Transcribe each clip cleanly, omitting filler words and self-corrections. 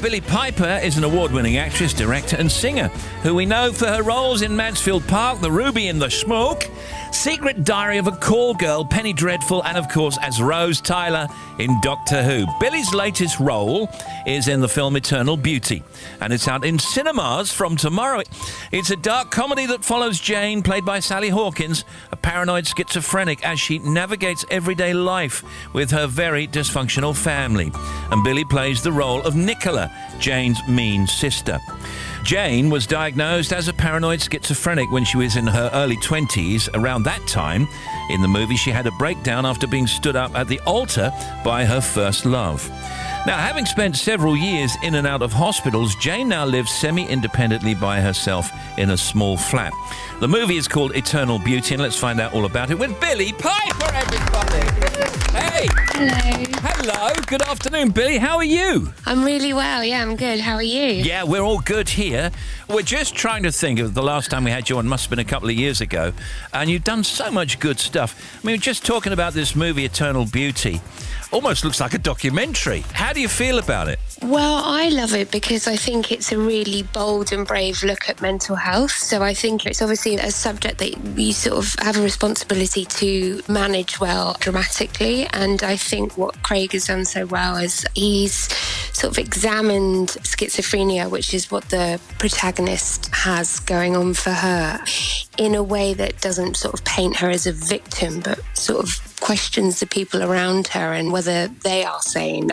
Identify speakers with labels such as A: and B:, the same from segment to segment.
A: Billie Piper is an award-winning actress, director and singer who we know for her roles in Mansfield Park, The Ruby in the Smoke, Secret Diary of a Call Girl, Penny Dreadful, and of course as Rose Tyler in Doctor Who. Billie's latest role is in the film Eternal Beauty, and it's out in cinemas from tomorrow. It's a dark comedy that follows Jane, played by Sally Hawkins, a paranoid schizophrenic, as she navigates everyday life with her very dysfunctional family. And Billie plays the role of Nicola, Jane's mean sister. Jane was diagnosed as a paranoid schizophrenic when she was in her early 20s. Around that time, in the movie, she had a breakdown after being stood up at the altar by her first love. Now, having spent several years in and out of hospitals, Jane now lives semi-independently by herself in a small flat. The movie is called Eternal Beauty, and let's find out all about it with Billie Piper, everybody! Hey!
B: Hello.
A: Hello, good afternoon, Billie. How are you?
B: I'm really well, yeah, I'm good. How are you?
A: Yeah, we're all good here. We're just trying to think of the last time we had you on, must have been a couple of years ago, and you've done so much good stuff. I mean, just talking about this movie, Eternal Beauty, almost looks like a documentary. How do you feel about it?
B: Well, I love it because I think it's a really bold and brave look at mental health. So I think it's obviously a subject that you sort of have a responsibility to manage well dramatically. And I think what Craig has done so well is he's sort of examined schizophrenia, which is what the protagonist has going on for her, in a way that doesn't sort of paint her as a victim, but sort of questions the people around her and whether they are sane.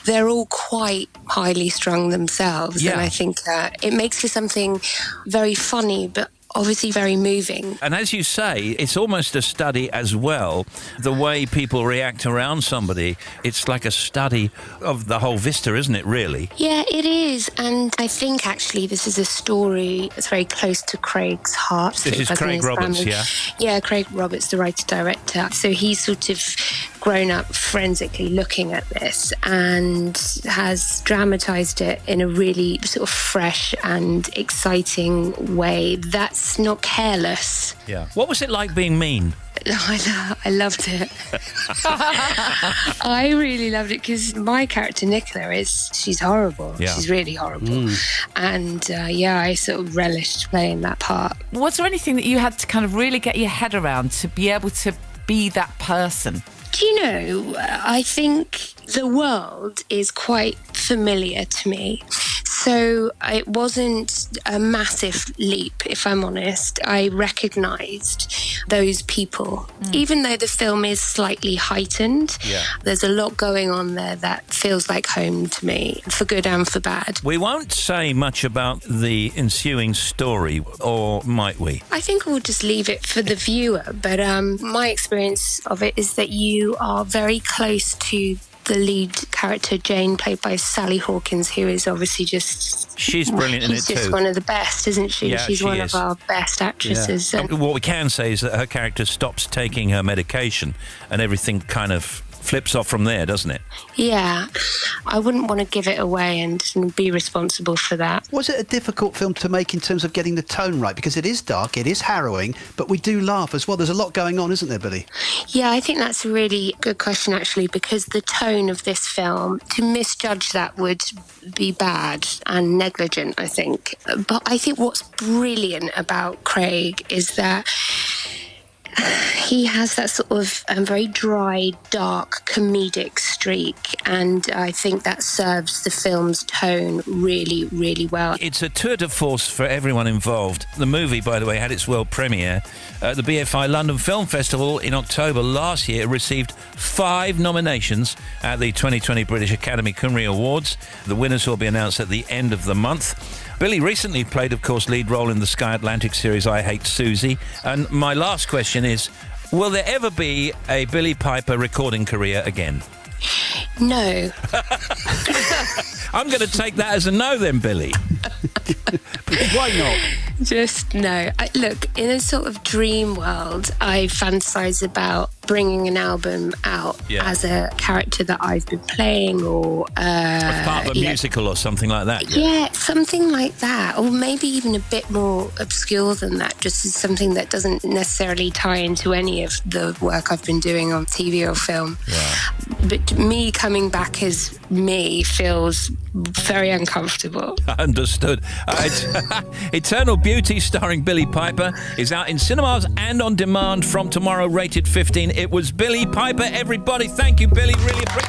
B: They're all quite highly strung themselves.
A: Yeah.
B: And I think it makes for something very funny, but obviously very moving.
A: And as you say, it's almost a study as well. The way people react around somebody, it's like a study of the whole vista, isn't it, really?
B: Yeah, it is. And I think actually this is a story that's very close to Craig's heart.
A: This is Craig Roberts,
B: family.
A: yeah?
B: Yeah, Craig Roberts, the writer-director. So he's sort of grown up forensically looking at this and has dramatised it in a really sort of fresh and exciting way that's not careless.
A: Yeah. What was it like being mean?
B: I loved it. I really loved it because my character Nicola she's horrible.
A: Yeah.
B: She's really horrible. And I sort of relished playing that part.
C: Was there anything that you had to kind of really get your head around to be able to be that person?
B: Do you know, I think the world is quite familiar to me. So it wasn't a massive leap, if I'm honest. I recognised those people. Even though the film is slightly heightened, there's a lot going on there that feels like home to me, for good and for bad.
A: We won't say much about the ensuing story, or might we?
B: I think we'll just leave it for the viewer. But my experience of it is that you are very close to the lead character, Jane, played by Sally Hawkins, who is obviously just...
A: She's brilliant in it too.
B: She's just one of the best, isn't she?
A: Yeah,
B: She's one of our best actresses.
A: Yeah. And what we can say is that her character stops taking her medication and everything kind of flips off from there, doesn't it?
B: Yeah. I wouldn't want to give it away and be responsible for that.
D: Was it a difficult film to make in terms of getting the tone right? Because it is dark, it is harrowing, but we do laugh as well. There's a lot going on, isn't there, Billie?
B: Yeah, I think that's a really good question, actually, because the tone of this film, to misjudge that would be bad and negligent, I think. But I think what's brilliant about Craig is that he has that sort of very dry, dark, comedic streak, and I think that serves the film's tone really, really well.
A: It's a tour de force for everyone involved. The movie, by the way, had its world premiere at the BFI London Film Festival in October last year. It received 5 nominations at the 2020 British Academy Cymru Awards. The winners will be announced at the end of the month. Billie recently played, of course, lead role in the Sky Atlantic series I Hate Susie. And my last question is, will there ever be a Billie Piper recording career again?
B: No.
A: I'm going to take that as a no then, Billie.
D: Why not?
B: Just no. Look, in a sort of dream world, I fantasize about bringing an album out as a character that I've been playing, or
A: as part of a musical or something like that.
B: Yeah, something like that, or maybe even a bit more obscure than that, just as something that doesn't necessarily tie into any of the work I've been doing on TV or film. But me coming back as me feels very uncomfortable.
A: Understood. Eternal Beauty, starring Billie Piper, is out in cinemas and on demand from tomorrow, rated 15. It was Billie Piper, everybody. Thank you, Billie. Really appreciate it.